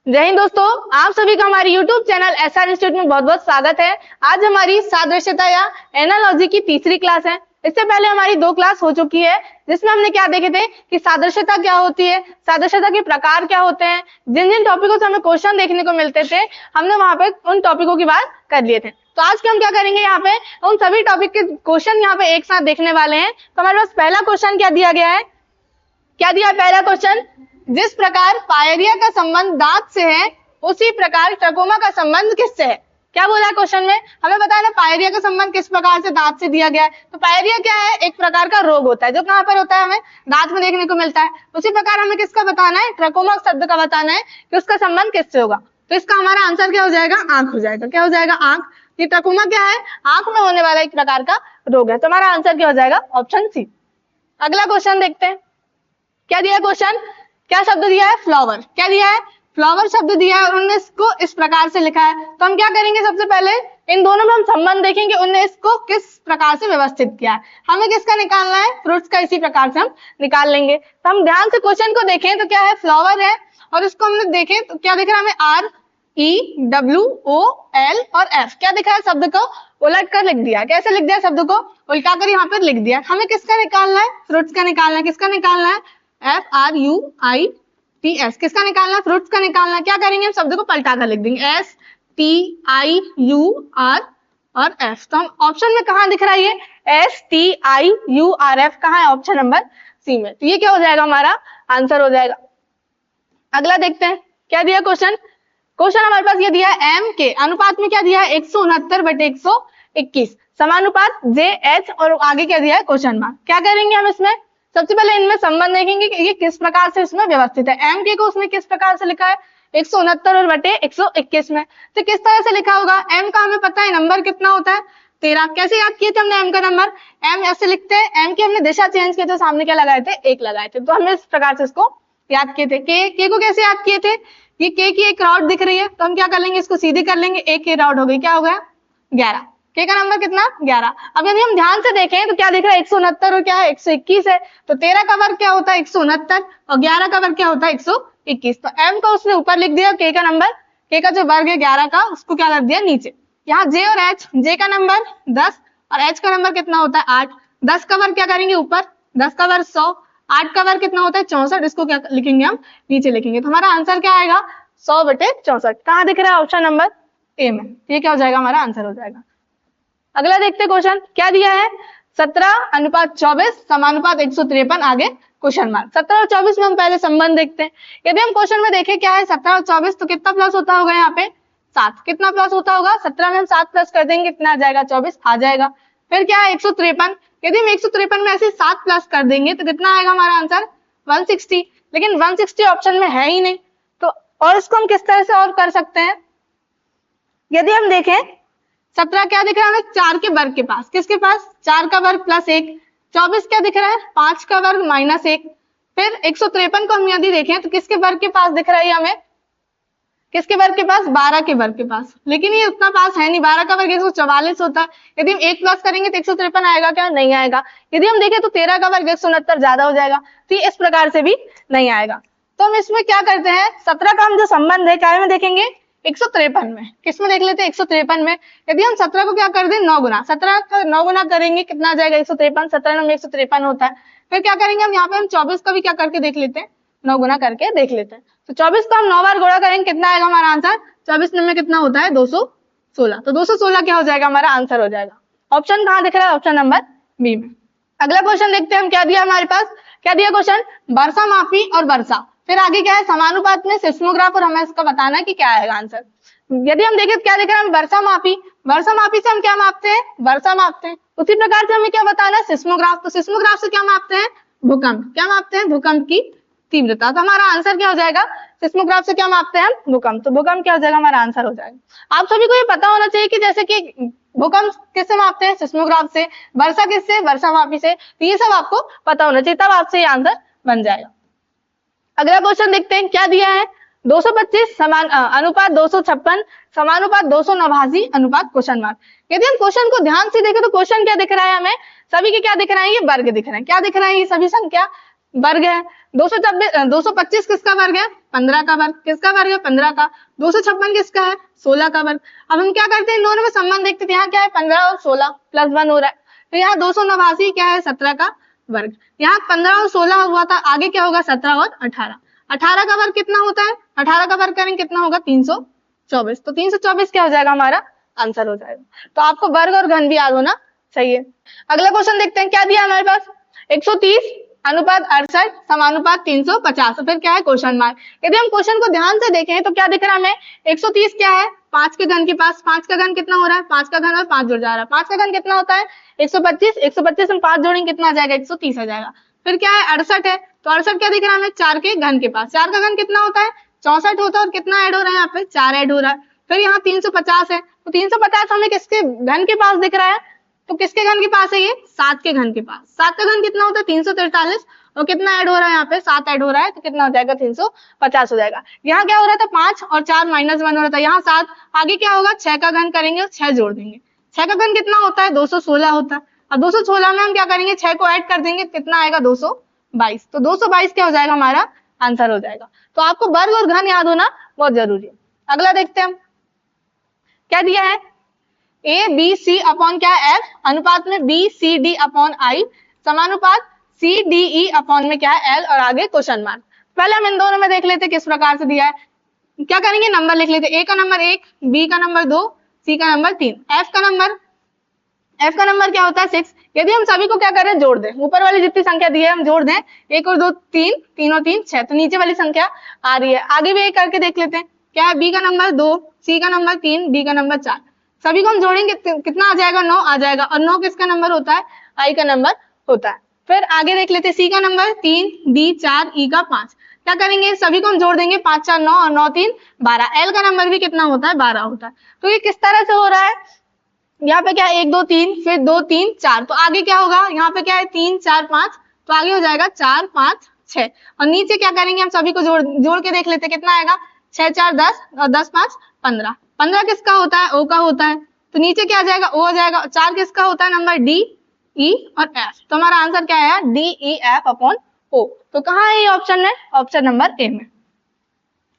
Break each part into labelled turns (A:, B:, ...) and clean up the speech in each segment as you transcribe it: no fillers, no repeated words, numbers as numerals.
A: जय हिंद दोस्तों, आप सभी का हमारे YouTube चैनल एसआर इंस्टीट्यूट में बहुत बहुत स्वागत है। आज हमारी सादृश्यता या एनालॉजी की तीसरी क्लास है। इससे पहले हमारी 2 क्लास हो चुकी है, जिसमें हमने क्या देखे थे कि सादृश्यता क्या होती है, सादृश्यता के प्रकार क्या होते हैं, जिन जिन टॉपिकों से हमें क्वेश्चन देखने को मिलते थे हमने वहां पे उन टॉपिकों की बात कर लिए थे। तो आज के हम क्या करेंगे, यहाँ पे उन सभी टॉपिक के क्वेश्चन यहाँ पे एक साथ देखने वाले हैं। तो हमारे पास पहला क्वेश्चन क्या दिया गया है, क्या दिया है पहला क्वेश्चन, जिस प्रकार पायरिया का संबंध दांत से है उसी प्रकार ट्रकोमा का संबंध किससे है। क्या बोला है क्वेश्चन में, हमें पता है ना पायरिया का संबंध किस प्रकार से दांत से दिया गया है। तो पायरिया क्या है, एक प्रकार का रोग होता है जो कहां पर होता है, हमें दांत में देखने को मिलता है। उसी प्रकार हमें किसका बताना है, ट्रकोमा शब्द का बताना है कि उसका संबंध किससे होगा। तो इसका हमारा आंसर क्या हो जाएगा, आंख हो जाएगा। क्या हो जाएगा, आंख। ये ट्रकोमा क्या है, आंख में होने वाला एक प्रकार का रोग है। तो हमारा आंसर क्या हो जाएगा, ऑप्शन सी। अगला क्वेश्चन देखते हैं, क्या दिया है क्वेश्चन, क्या शब्द दिया है, फ्लावर। क्या दिया है, फ्लावर शब्द दिया है और उन्होंने इसको इस प्रकार से लिखा है। तो हम क्या करेंगे, सबसे पहले इन दोनों में हम संबंध देखेंगे, उन्होंने इसको किस प्रकार से व्यवस्थित किया है। हमें किसका निकालना है, फ्रूट्स का। इसी प्रकार से हम निकाल लेंगे। तो हम ध्यान से क्वेश्चन को देखें तो क्या है, फ्लावर है और इसको हमने देखें तो क्या दिख रहा है हमें, REWOL और F। क्या दिख रहा है, शब्द को उलट कर लिख दिया। कैसे लिख दिया, शब्द को उल्टा कर यहाँ पर लिख दिया। हमें किसका निकालना है, फ्रूट्स का निकालना है। किसका निकालना है, FRUITS। किसका निकालना है, फ्रूट्स का निकालना है। क्या करेंगे, हम शब्द को पलटा कर लिख देंगे, STIUR और F। तो हम ऑप्शन में कहा दिख रहा है ये STIURF, कहाँ है, ऑप्शन नंबर सी में। तो ये क्या हो जाएगा, हमारा आंसर हो जाएगा। अगला देखते हैं, क्या दिया क्वेश्चन, क्वेश्चन हमारे पास ये दिया है M के अनुपात में क्या दिया है, 169/121 समानुपात JH और आगे क्या दिया है, क्वेश्चन मार्क। क्या करेंगे हम इसमें, सबसे पहले इनमें संबंध देखेंगे कि ये किस प्रकार से इसमें व्यवस्थित है। M के को उसने किस प्रकार से लिखा है, 169/121 में। तो किस तरह से लिखा होगा, M का हमें पता है नंबर कितना होता है, 13। कैसे याद किए थे हमने M का नंबर, M ऐसे लिखते हैं। M की हमने दिशा चेंज की तो सामने क्या लगाए थे, 1 लगाए थे। तो हमने इस प्रकार से इसको याद किए थे। के को कैसे याद किए थे, ये के की एक रॉड दिख रही है तो हम क्या कर लेंगे, इसको सीधी कर लेंगे। एक की रॉड हो गई, क्या हो गया, 11। के का नंबर कितना, 11। अब यदि हम ध्यान से देखें तो क्या दिख रहा है, 169 और क्या है, 121 है। तो 13 का वर्ग क्या होता है, 169 और 11 का वर्ग क्या होता है, 121। तो M को उसने ऊपर लिख दिया, के का नंबर, के का जो वर्ग है 11 का, उसको क्या कर दिया नीचे। यहाँ J और H, J का नंबर 10 और H का नंबर कितना होता है, 8। 10 का वर्ग क्या करेंगे ऊपर, 10 का वर्ग 100, 8 का वर्ग कितना होता है, 64। इसको क्या लिखेंगे, हम नीचे लिखेंगे। तो हमारा आंसर क्या आएगा, 100/64। कहाँ दिख रहा है, ऑप्शन नंबर ए में। ये क्या हो जाएगा, हमारा आंसर हो जाएगा। अगला देखते क्वेश्चन, क्या दिया है, 17/24 समानुपात 153 आगे क्वेश्चन मार्क। 17 और 24 में हम पहले संबंध देखते हैं। यदि हम क्वेश्चन में देखें क्या है, 17 और 24 तो कितना प्लस होता होगा, यहाँ पे 7। कितना प्लस होता होगा, 17 में हम 7 प्लस कर देंगे, कितना आ जाएगा, 24 आ जाएगा। फिर क्या है, 153। यदि हम 153 में ऐसे 7 प्लस कर देंगे तो कितना आएगा हमारा आंसर, 160। लेकिन 160 ऑप्शन में है ही नहीं, तो और इसको हम किस तरह से और कर सकते हैं। यदि हम देखें 17 क्या दिख रहा है हमें, 4 के वर्ग के पास, किसके पास, 4 का वर्ग प्लस 1। 24 क्या दिख रहा है, 5 का वर्ग माइनस 1। फिर 153 को हम यदि देखें तो किसके वर्ग के पास दिख रहा है हमें, किसके वर्ग के पास, 12 के वर्ग के पास। लेकिन ये उतना पास है नहीं, 12 का वर्ग 144 होता है। यदि हम 1 प्लस करेंगे तो 153 आएगा क्या, नहीं आएगा। यदि हम देखें तो 13 का वर्ग 169 ज्यादा हो जाएगा, तो इस प्रकार से भी नहीं आएगा। तो हम इसमें क्या करते हैं, 17 का हम जो संबंध है क्या में देखेंगे, 153 में। किसमें देख लेते हैं, 153 में। यदि हम 17 को क्या कर दें, 9 गुना, 17 का 9 गुना करेंगे कितना आ जाएगा, 153। 17 में 153 होता है। फिर क्या करेंगे हम यहाँ पे, हम 24 का भी क्या करके देख लेते हैं, 9 गुना करके देख लेते हैं। तो 24 को हम 9 बार गुणा करेंगे, कितना आएगा हमारा आंसर, 24 में कितना होता है, 216। तो 216 क्या हो जाएगा, हमारा आंसर हो जाएगा। ऑप्शन कहाँ दिख रहा है, ऑप्शन नंबर बी में। अगला क्वेश्चन देखते हैं हम, क्या दिया हमारे पास, क्या दिया क्वेश्चन, वर्षा मापी और वर्षा। फिर आगे क्या है, समानुपात में सिस्मोग्राफ, और हमें इसका बताना है कि क्या आएगा आंसर। यदि हम देखें तो क्या देख रहे हैं, वर्षा मापी। वर्षा मापी से हम क्या मापते हैं, वर्षा मापते हैं। उसी प्रकार से हमें क्या बताना है, सिस्मोग्राफ। तो सिस्मोग्राफ से क्या मापते हैं, भूकंप। क्या मापते हैं, भूकंप की तीव्रता। तो हमारा आंसर क्या हो जाएगा, सिस्मोग्राफ से क्या मापते हैं हम, भूकंप। तो भूकंप क्या हो जाएगा, हमारा आंसर हो जाएगा। आप सभी को ये पता होना चाहिए कि जैसे कि भूकंप किससे मापते हैं, सिस्मोग्राफ से। वर्षा किससे, वर्षा मापी से। तो ये सब आपको पता होना चाहिए, तब आपसे ये आंसर बन जाएगा। अगला क्वेश्चन देखते हैं, क्या दिया है, 225 समान अनुपात 256 समानुपात 289 अनुपात क्वेश्चन मार्क। यदि हम क्वेश्चन को ध्यान से देखें तो क्वेश्चन क्या दिख रहा है हमें, सभी के क्या दिख रहा है, ये वर्ग दिख रहे हैं। क्या दिख रहा है, ये सभी संख्या वर्ग है। 225 किसका वर्ग है? 15 का वर्ग। किसका वर्ग है? 15 का। 256 किसका है? 16 का वर्ग। अब हम क्या करते हैं, इन दोनों में संबंध देखते थे। यहाँ क्या है? 15 और 16 प्लस 1 हो रहा है, तो यहाँ 289 क्या है? 17 का वर्ग। यहाँ 15 और 16 हुआ था, आगे क्या होगा? 17 और 18। 18 का वर्ग कितना होता है? 18 का वर्ग करेंगे कितना होगा? 324। तो 324 क्या हो जाएगा? हमारा आंसर हो जाएगा। तो आपको वर्ग और घन भी याद होना चाहिए। अगला क्वेश्चन देखते हैं, क्या दिया हमारे पास? 130 अनुपात 68 समानुपात 350। तो फिर क्या है? Question mark. यदि हम क्वेश्चन को ध्यान से देखें तो क्या दिख रहा है हमें? 130 क्या है? 5 के घन के पास। 5 का घन कितना हो रहा है? 5 का घन और 5 जुड़ जा रहा है। 5 का घन कितना होता है? 125। 125 में 5 जोड़ेंगे कितना आ जाएगा? 130 आ जाएगा। फिर क्या है? 68 है, तो 68 क्या दिख रहा है हमें? 4 के घन के पास। 4 का घन कितना होता है? 64 होता है, और कितना ऐड हो रहा है यहाँ पे? 4 ऐड हो रहा है। फिर यहाँ 350 है, तो 350 हमें किसके घन के पास दिख रहा है? तो किसके घन के पास है ये? 7 के घन के पास। 7 का घन कितना होता है? 343, और कितना ऐड हो रहा है यहाँ पे? 7 ऐड हो रहा है, तो कितना हो जाएगा? 350 हो जाएगा। यहाँ क्या हो रहा था? 5 और 4 -1 हो रहा था, यहाँ 7। आगे क्या होगा? 6 का घन करेंगे और 6 जोड़ देंगे। 6 का घन कितना होता है? 216 होता है। अब 216 में हम क्या करेंगे? 6 को ऐड कर देंगे, कितना आएगा? 222। तो 222 क्या हो जाएगा? हमारा आंसर हो जाएगा। तो आपको वर्ग और घन याद होना बहुत जरूरी है। अगला देखते हैं हम, क्या दिया है? ए बी सी अपॉन क्या है? एफ अनुपात में B C D upon I समानुपात सी डी ई अपॉन में क्या है? एल, और आगे क्वेश्चन मार्क। पहले हम इन दोनों में देख लेते किस प्रकार से दिया है। क्या करेंगे? नंबर लिख लेते। ए का नंबर 1, बी का नंबर 2, सी का नंबर 3, एफ का नंबर क्या होता है? 6। यदि हम सभी को क्या करें? जोड़ दें। ऊपर वाली जितनी संख्या दी है हम जोड़ दें। 1 और 2 3, 3 और 3 6, तो नीचे वाली संख्या आ रही है। आगे भी एक करके देख लेते हैं। क्या है? बी का नंबर 2, सी का नंबर 3, डी का नंबर 4। सभी को हम जोड़ेंगे कितना आ जाएगा? 9 आ जाएगा। और 9 किसका नंबर होता है? आई का नंबर होता है। फिर आगे देख लेते हैं, सी का नंबर 3, डी 4, ई का 5। क्या करेंगे? सभी को हम जोड़ देंगे। 5 4 9 और 9 3 12। एल का नंबर भी कितना होता है? 12 होता है। तो ये किस तरह से हो रहा है? यहाँ पे क्या है? 1 2 3, फिर 2 3 4, तो आगे क्या होगा? यहाँ पे क्या है? 3 4 5, तो आगे हो जाएगा 4 5 6। और नीचे क्या करेंगे? हम सभी को जोड़ के देख लेते हैं, कितना आएगा? 6 4 10 और 10 5 15। 15 किसका होता है? ओ का होता है, तो नीचे क्या आ जाएगा? ओ आ जाएगा। 4 किसका होता है? नंबर डी, ई और एफ। तो हमारा आंसर क्या है? D E F upon O. तो कहाँ है ये ऑप्शन में? ऑप्शन नंबर ए में।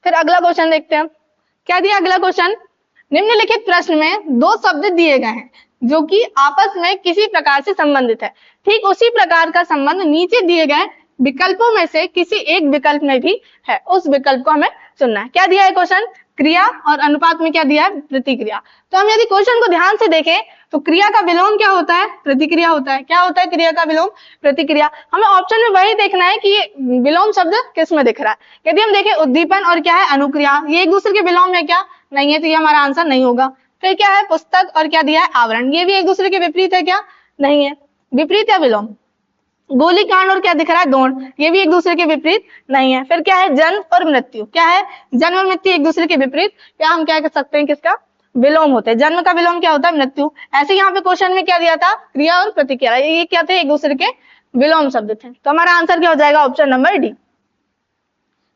A: फिर अगला क्वेश्चन देखते हैं, क्या दिया अगला क्वेश्चन? निम्नलिखित प्रश्न में 2 शब्द दिए गए हैं जो कि आपस में किसी प्रकार से संबंधित है। ठीक उसी प्रकार का संबंध नीचे दिए गए विकल्पों में से किसी एक विकल्प में भी है। उस विकल्प को हमें चुनना है। क्या दिया है क्वेश्चन? क्रिया और अनुपात में क्या दिया है? प्रतिक्रिया। तो हम यदि क्वेश्चन को ध्यान से देखें तो क्रिया का विलोम क्या होता है? प्रतिक्रिया होता है। क्या होता है क्रिया का विलोम? प्रतिक्रिया। हमें ऑप्शन में वही देखना है कि ये विलोम शब्द किस में दिख रहा है। यदि हम देखें उद्दीपन और क्या है? अनुक्रिया, ये एक दूसरे के विलोम है क्या? नहीं है, तो ये हमारा आंसर नहीं होगा। फिर क्या है? पुस्तक और क्या दिया है? आवरण, ये भी एक दूसरे के विपरीत है क्या? नहीं है, विपरीत या विलोम। गोलीकांड और क्या दिख रहा है? दौड़, ये भी एक दूसरे के विपरीत नहीं है। फिर क्या है? जन्म और मृत्यु, क्या है? जन्म और मृत्यु एक दूसरे के विपरीत, या हम क्या कह सकते हैं किसका? विलोम होते हैं। जन्म का विलोम क्या होता है? मृत्यु। ऐसे यहाँ पे क्वेश्चन में क्या दिया था? क्रिया और प्रतिक्रिया, ये क्या थे? एक दूसरे के विलोम शब्द थे। तो हमारा आंसर क्या हो जाएगा? Option number D.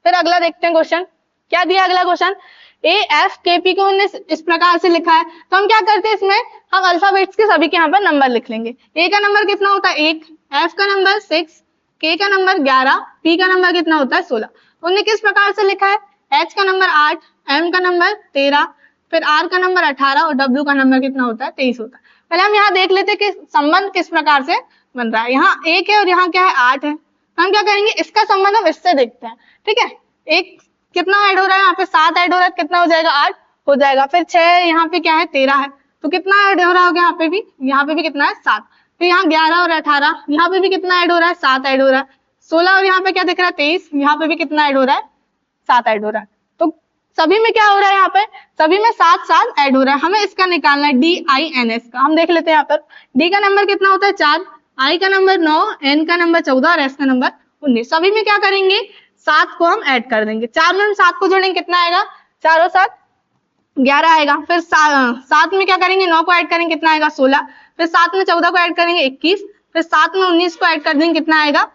A: फिर अगला देखते हैं क्वेश्चन, क्या दिया अगला क्वेश्चन? ए एफ के पी को इस प्रकार से लिखा है, तो हम क्या करते हैं? इसमें हम अल्फाबेट्स के सभी के यहाँ पर नंबर लिख लेंगे। ए का नंबर कितना होता है? 1, एफ का नंबर 6, के का नंबर 11, पी का नंबर कितना होता है? 16। उन्हें किस प्रकार से लिखा है? एच का नंबर 8, एम का नंबर 13, फिर आर का नंबर 18 और डब्ल्यू का नंबर कितना होता है? 23 होता है। पहले हम यहाँ देख लेते कि संबंध किस प्रकार से बन रहा है। यहाँ 1 है और यहाँ क्या है? 8 है। तो हम क्या करेंगे? इसका संबंध हम इससे देखते हैं। ठीक है, एक कितना ऐड हो रहा है? यहाँ पे 7 ऐड हो रहा है, कितना हो जाएगा? 8 हो जाएगा। फिर 6, यहाँ पे क्या है? 13 है, तो कितना ऐड हो रहा होगा? यहाँ पे भी कितना है? 7। फिर यहाँ 11 और 18, यहाँ पे भी कितना ऐड हो रहा है? 7 ऐड हो रहा है। 16 और यहाँ पे क्या दिख रहा है? 23, यहाँ पे भी कितना ऐड हो रहा है? 7 ऐड हो रहा है। तो सभी में क्या हो रहा है? यहाँ पे सभी में 7 7 ऐड हो रहा है। हमें इसका निकालना है DINS का। हम देख लेते हैं यहाँ पर डी का नंबर कितना होता है? 4, आई का नंबर 9, एन का नंबर 14 और एस का नंबर 19। सभी में क्या करेंगे? 7 को हम ऐड कर देंगे। 4 में हम 7 को जोड़ेंगे, कितना आएगा? 4 और 7 11 आएगा। फिर 7 में क्या करेंगे? 9 को ऐड करेंगे, कितना आएगा? 16। फिर 7 में 14 को ऐड करेंगे, 21। फिर 7 में 19 को ऐड कर देंगे, कितना आएगा?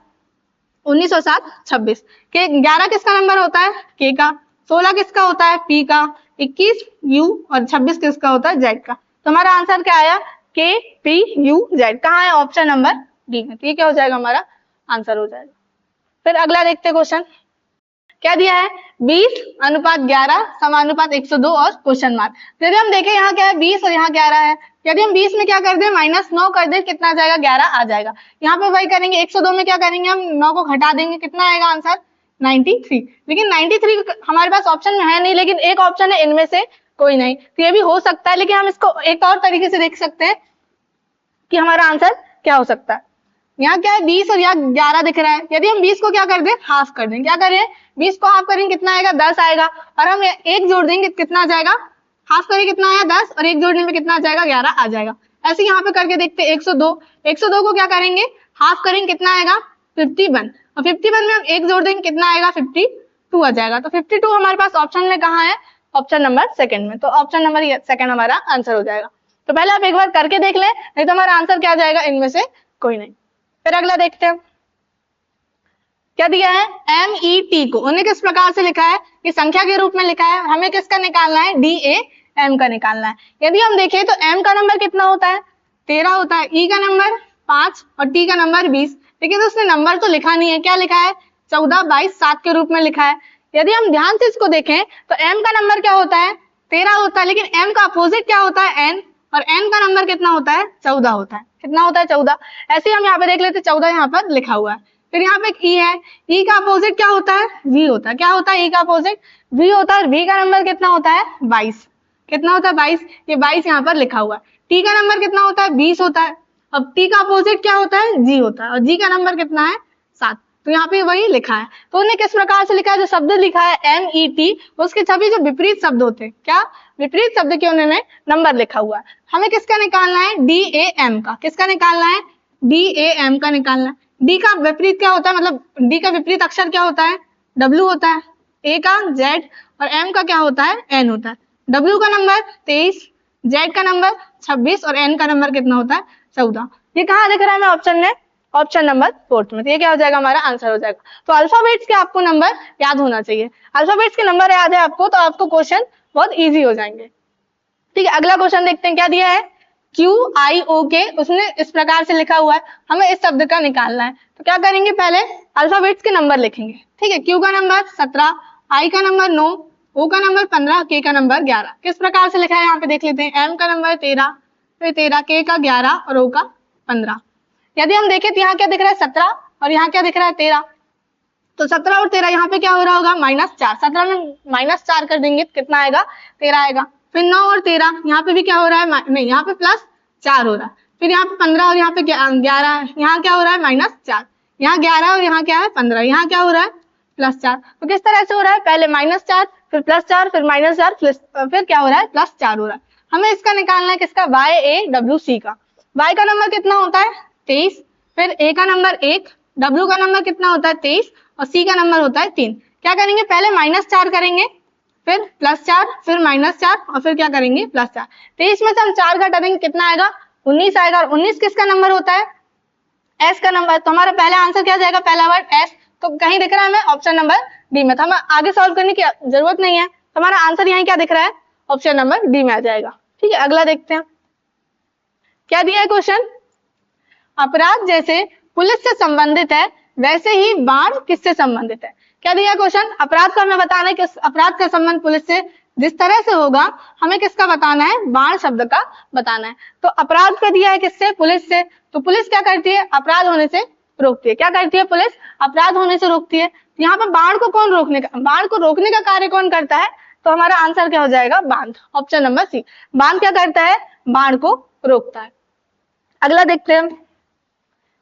A: 19 और 7 26। के 11 किसका नंबर होता है? के का। 16 किसका होता है? पी का। 21 यू और 26 किसका होता है? जेड का। तो हमारा आंसर क्या आया? के पी यू जेड। कहाँ है? ऑप्शन नंबर डी में। तो ये क्या हो जाएगा? हमारा आंसर हो जाएगा। फिर अगला देखते हैं क्वेश्चन क्या दिया है, 20:11 समानुपात 102 और क्वेश्चन मार्क। यदि हम देखें यहाँ क्या है 20 और यहाँ 11 है, यदि हम 20 में क्या कर दें -9 कर दें, कितना आ जाएगा 11 आ जाएगा। यहाँ पे वही करेंगे 102 में क्या करेंगे हम 9 को घटा देंगे, कितना आएगा आंसर 93। लेकिन 93 हमारे पास ऑप्शन में है नहीं, लेकिन एक ऑप्शन है इनमें से कोई नहीं, तो ये भी हो सकता है। लेकिन हम इसको एक और तरीके से देख सकते हैं कि हमारा आंसर क्या हो सकता है। यहाँ क्या है 20 और यहाँ 11 दिख रहा है, यदि हम 20 को क्या कर दें हाफ कर दें, क्या करें 20 को हाफ करेंगे कितना आएगा 10 आएगा, और हम एक जोड़ देंगे कितना आ जाएगा, हाफ करेंगे कितना आया 10 और एक जोड़ने में कितना आ जाएगा 11 आ जाएगा। ऐसे यहाँ पे करके देखते हैं 102 को क्या करेंगे हाफ करेंगे कितना आएगा 51, और 51 में हम एक जोड़ देंगे कितना आएगा 52 आ जाएगा। तो 52 हमारे पास ऑप्शन में कहाँ है, ऑप्शन नंबर सेकंड में, तो ऑप्शन नंबर सेकंड हमारा आंसर हो जाएगा। तो पहले आप एक बार करके देख लें, नहीं तो हमारा आंसर क्या आ जाएगा इनमें से कोई नहीं। फिर अगला देखते हैं क्या दिया है, MET को उन्हें किस प्रकार से लिखा है, ये संख्या के रूप में लिखा है, हमें किसका निकालना है DAM का निकालना है। यदि हम देखें तो M का नंबर कितना होता है 13 होता है, E का नंबर 5 और T का नंबर 20, लेकिन तो उसने नंबर तो लिखा नहीं है, क्या लिखा है 14, 22, 7 के रूप में लिखा है। यदि हम ध्यान से इसको देखें तो M का नंबर क्या होता है 13 होता है, लेकिन M का अपोजिट क्या होता है N, और N का नंबर कितना होता है 14 होता है, कितना होता है 14। ऐसे ही हम यहाँ पे देख लेते 14 यहाँ पर लिखा हुआ है। फिर यहाँ पे E है, E का अपोजिट क्या होता है V होता है, क्या होता है E का अपोजिट V होता है, और V का नंबर कितना होता है 22, कितना होता है 22, ये 22 यहाँ पर लिखा हुआ है। T का नंबर कितना होता है 20 होता है, अब T का अपोजिट क्या होता है G होता है, और G का नंबर कितना है 7, तो यहाँ पे वही लिखा है। तो उन्हें किस प्रकार से लिखा है, जो शब्द लिखा है MET उसके सभी जो विपरीत शब्द होते हैं, क्या विपरीत शब्द के उन्होंने नंबर लिखा हुआ है। हमें किसका निकालना है DAM का, किसका निकालना है DAM का निकालना है। D का विपरीत क्या होता है, मतलब D का विपरीत अक्षर क्या होता है W होता है, A का Z और M का क्या होता है N होता है। W का नंबर 23, Z का नंबर 26 और N का नंबर कितना होता है 14। ये कहाँ दिख रहा है हमें ऑप्शन में, ऑप्शन नंबर 4 में, तो ये क्या हो जाएगा हमारा आंसर हो जाएगा। तो अल्फाबेट्स के आपको नंबर याद होना चाहिए, अल्फाबेट्स के नंबर याद है आपको तो आपको क्वेश्चन बहुत इजी हो जाएंगे। ठीक है, अगला क्वेश्चन देखते हैं क्या दिया है, QIOK उसने इस प्रकार से लिखा हुआ है, हमें इस शब्द का निकालना है। तो क्या करेंगे पहले अल्फाबेट्स के नंबर लिखेंगे। ठीक है, Q का नंबर 17, I का नंबर 9, O का नंबर 15, K का नंबर 11। किस प्रकार से लिखा है यहाँ पे देख लेते हैं, M का नंबर 13, फिर 13, K का 11 और O का 15। यदि हम देखें तो यहाँ क्या दिख रहा है 17 और यहाँ क्या दिख रहा है 13, तो 17 और 13 यहाँ पे क्या हो रहा होगा -4, 17 में -4 कर देंगे तो कितना आएगा 13 आएगा। फिर 9 और 13 यहाँ पे भी क्या हो रहा है नहीं, यहाँ पे +4 हो रहा है। फिर यहाँ पे 15 और यहाँ पे 11, यहाँ क्या हो रहा है -4, यहाँ 11 और यहाँ क्या है 15, यहाँ क्या हो रहा है +4। तो किस तरह से हो रहा है, पहले -4 फिर +4 फिर -4 फिर क्या हो रहा है +4 हो रहा है। हमें इसका निकालना है किसका, YAWC का। Y का नंबर कितना होता है 23, फिर A का नंबर 1, W का नंबर कितना होता है 23 और C का नंबर होता है 3। क्या करेंगे पहले -4 करेंगे, फिर +4 फिर -4 और फिर क्या करेंगे +4। 23 में से हम 4 घटा देंगे कितना आएगा 19 आएगा, और 19 किसका नंबर होता है S का नंबर। तो हमारा पहला आंसर क्या जाएगा, पहला वर्ड S, तो कहीं दिख रहा है हमें ऑप्शन नंबर D में, तो हमें आगे सॉल्व करने की जरूरत नहीं है, तो हमारा आंसर यहाँ क्या दिख रहा है ऑप्शन नंबर D में आ जाएगा। ठीक है, अगला देखते हैं क्या दिया है क्वेश्चन, अपराध जैसे पुलिस से संबंधित है वैसे ही बाढ़ किससे संबंधित है। क्या दिया क्वेश्चन, अपराध को हमें बताना है कि अपराध का संबंध पुलिस से जिस तरह से होगा हमें किसका बताना है, बाढ़ शब्द का बताना है। तो अपराध का दिया है किससे, पुलिस से, तो पुलिस क्या करती है अपराध होने से रोकती है, क्या करती है पुलिस अपराध होने से रोकती है। यहाँ पर बाढ़ को कौन रोकने का, बाढ़ को रोकने का कार्य कौन करता है, तो हमारा आंसर क्या हो जाएगा बांध, ऑप्शन नंबर C। बांध क्या करता है, बाढ़ को रोकता है। अगला देखते हैं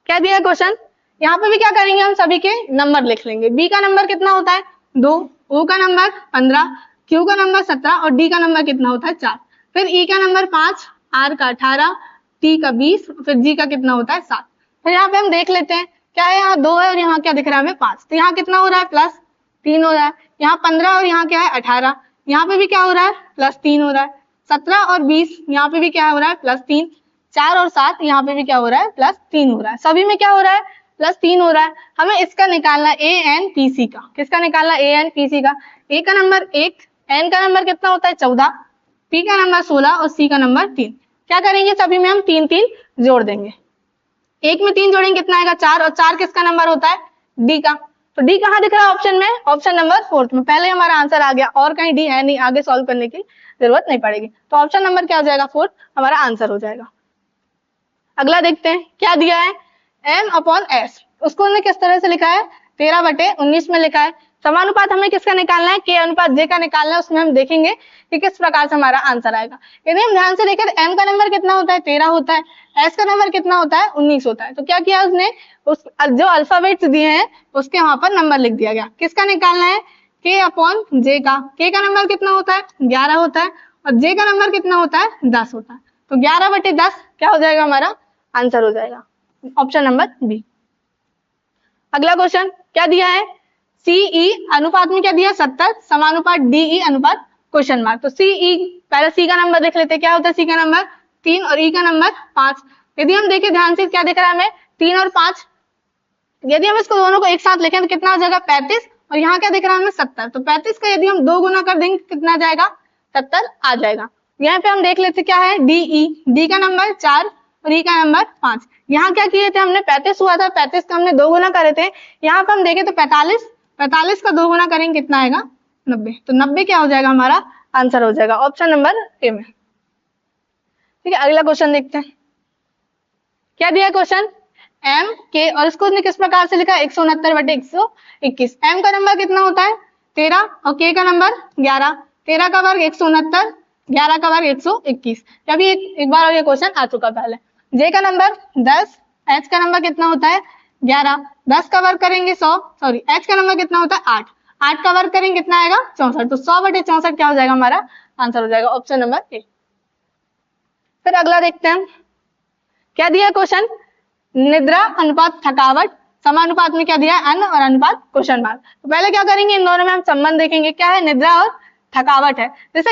A: क्या दिया है क्वेश्चन, यहाँ पे भी क्या करेंगे हम सभी के नंबर लिख लेंगे। B का नंबर कितना होता है 2, O का नंबर 15, Q का नंबर 17 और D का नंबर कितना होता है 4। फिर E का नंबर 5, R का 18, T का 20, फिर G का कितना होता है 7। फिर यहाँ पे हम देख लेते हैं क्या है, यहाँ 2 है और यहाँ क्या दिख रहा है हमें 5, तो यहाँ कितना हो रहा है +3 हो रहा है। यहाँ 15 और यहाँ क्या है 18, यहाँ पे भी क्या हो रहा है +3 हो रहा है। 17 और 20 यहाँ पे भी क्या हो रहा है +3, 4 और 7 यहाँ पे भी क्या हो रहा है +3 हो रहा है, सभी में क्या हो रहा है +3 हो रहा है। हमें इसका निकालना है ANPC का, किसका निकालना है ANPC का। A का नंबर 1, N का नंबर कितना होता है 14, P का नंबर 16 और C का नंबर 3। क्या करेंगे सभी में हम 3 जोड़ देंगे, 1 में 3 जोड़ेंगे कितना आएगा 4, और 4 किसका नंबर होता है D का। तो डी कहाँ दिख रहा है ऑप्शन में? ऑप्शन नंबर 4 में। पहले हमारा आंसर आ गया, और कहीं डी है नहीं, आगे सॉल्व करने की जरूरत नहीं पड़ेगी। तो ऑप्शन नंबर क्या हो जाएगा? 4 हमारा आंसर हो जाएगा। अगला देखते हैं क्या दिया है, m/s। उसको उन्होंने किस तरह से लिखा है? 13/19 में लिखा है। समानुपात हमें किसका निकालना है? k अनुपात j का निकालना है। उसमें हम देखेंगे कि किस प्रकार से हमारा आंसर आएगा। यदि हम ध्यान से देखें तो m का नंबर कितना होता है? 13 होता है। s का नंबर कितना होता है? 19 होता है। तो क्या किया उसने, उस जो अल्फाबेट्स दिए हैं उसके वहां पर नंबर लिख दिया गया। किसका निकालना है? k/j का। k का नंबर कितना होता है? 11 होता है, और j का नंबर कितना होता है? 10 होता है। तो 11/10 क्या हो जाएगा? हमारा आंसर हो जाएगा, ऑप्शन नंबर बी। अगला क्वेश्चन क्या दिया है? CE अनुपात में क्या दिया? 70, समानुपात DE अनुपात क्वेश्चन मार्क। तो CE, पहले C का नंबर देख लेते हैं। क्या होता है C का नंबर? 3 और E का नंबर 5। यदि हम देखें ध्यान से, क्या दिख रहा है हमें? 3 और 5। यदि हम इसको दोनों को एक साथ लिखें तो कितना हो जाएगा? 35। और यहाँ क्या दिख रहा है हमें? 70। तो 35 का यदि हम 2 गुना कर देंगे कितना जाएगा? 70 आ जाएगा। यहाँ पे हम देख लेते क्या है? DE, D का नंबर 4 और E का नंबर 5। यहाँ क्या किए थे हमने? 35 हुआ था, 35 का हमने 2 गुना करे थे। यहाँ पे हम देखें तो 45 का 2 गुना करेंगे कितना आएगा? 90। तो 90 क्या हो जाएगा? हमारा आंसर हो जाएगा, ऑप्शन नंबर ए में। ठीक है, अगला क्वेश्चन देखते हैं क्या दिया क्वेश्चन। m k, और इसको उसने किस प्रकार से लिखा? 169/121। m का नंबर कितना होता है? 13, और k का नंबर 11। 13 का वर्ग 169, 11 का वर्ग 121। अभी एक बार और ये क्वेश्चन आ चुका पहले। j का नंबर 10, h का नंबर कितना होता है? 11। 10 का वर्ग करेंगे 100, सॉरी h का नंबर कितना होता है? 8। 8 का वर्ग करेंगे कितना आएगा? 64। तो 100/64 क्या हो जाएगा? हमारा आंसर हो जाएगा, ऑप्शन नंबर ए। फिर अगला देखते हैं क्या दिया क्वेश्चन। निद्रा अनुपात थकावट, समानुपात में क्या दिया है? अन्न, और अनुपात क्वेश्चन मार्क। तो पहले क्या करेंगे, इन दोनों में हम संबंध देखेंगे। क्या है? निद्रा और थकावट है। जैसे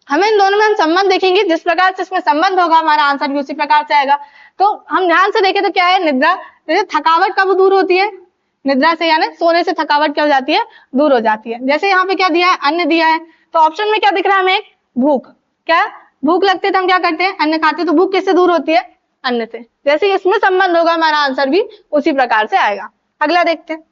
A: हमें इन दोनों में हम संबंध देखेंगे, जिस प्रकार से इसमें संबंध होगा हमारा आंसर भी उसी प्रकार से आएगा। तो हम ध्यान से देखें तो क्या है? निद्रा, जैसे थकावट कब दूर होती है? निद्रा से, यानी सोने से थकावट क्या हो जाती है? दूर हो जाती है। जैसे यहाँ पे क्या दिया है? अन्न दिया है। तो ऑप्शन में क्या दिख रहा है हमें? भूख। क्या भूख लगती है तो हम क्या करते हैं? अन्न खाते हैं। तो भूख किससे दूर होती है? अन्न से। जैसे इसमें संबंध होगा हमारा आंसर भी उसी प्रकार से आएगा। अगला देखते हैं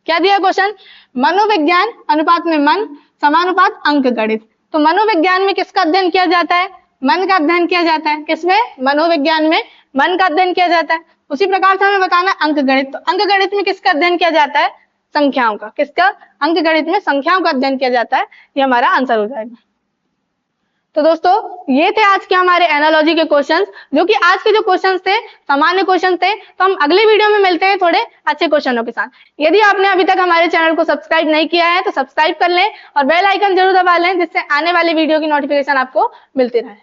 A: क्या दिया क्वेश्चन। मनोविज्ञान अनुपात में मन, समानुपात अंक गणित। तो मनोविज्ञान में किसका अध्ययन किया जाता है? मन का अध्ययन किया जाता है। किसमें? मनोविज्ञान में मन का अध्ययन किया जाता है। उसी प्रकार से हमें बताना अंक गणित। तो अंक गणित में किसका अध्ययन किया जाता है? संख्याओं का। किसका? अंक गणित में संख्याओं का अध्ययन किया जाता है। ये हमारा आंसर हो जाएगा। तो दोस्तों ये थे आज के हमारे एनालॉजी के क्वेश्चंस, जो कि आज के जो क्वेश्चंस थे सामान्य क्वेश्चन थे। तो हम अगले वीडियो में मिलते हैं थोड़े अच्छे क्वेश्चनों के साथ। यदि आपने अभी तक हमारे चैनल को सब्सक्राइब नहीं किया है तो सब्सक्राइब कर लें और बेल आइकन जरूर दबा लें, जिससे आने वाले वीडियो की नोटिफिकेशन आपको मिलती रहे।